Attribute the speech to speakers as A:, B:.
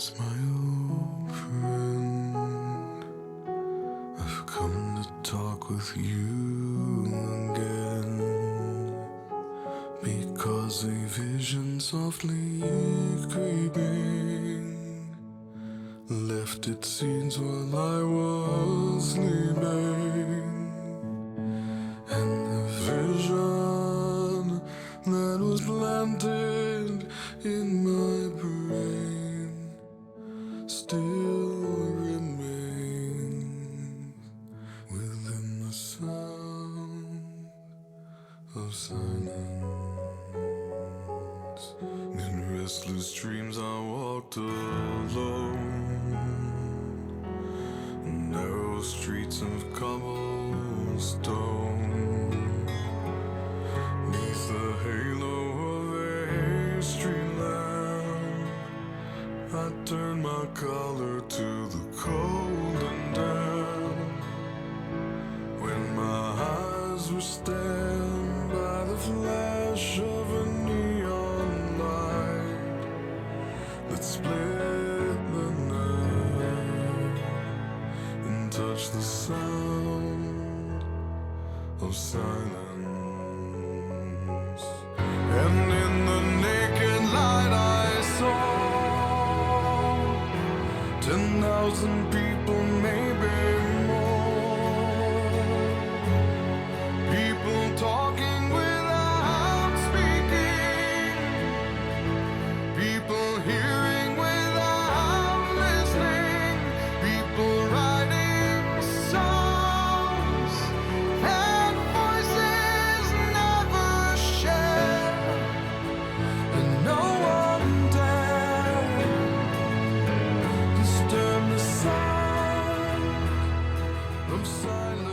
A: Darkness, my old friend, I've come to talk with you again, because a vision softly creeping left its seeds while I was sleeping, and the vision that was planted in my brain still remains within the sound of silence. In restless dreams I walked alone, narrow streets of cobblestone, neath the halo of a street lamp. I turned my collar to the cold and damp, when my eyes were stabbed by the flash of a neon light that split the night and touched the sound of silence. And in the naked light I saw 10,000 people, maybe more. People talking without speaking, people hearing without listening, people writing songs that voices never share, and no one dared disturb the sound of silence.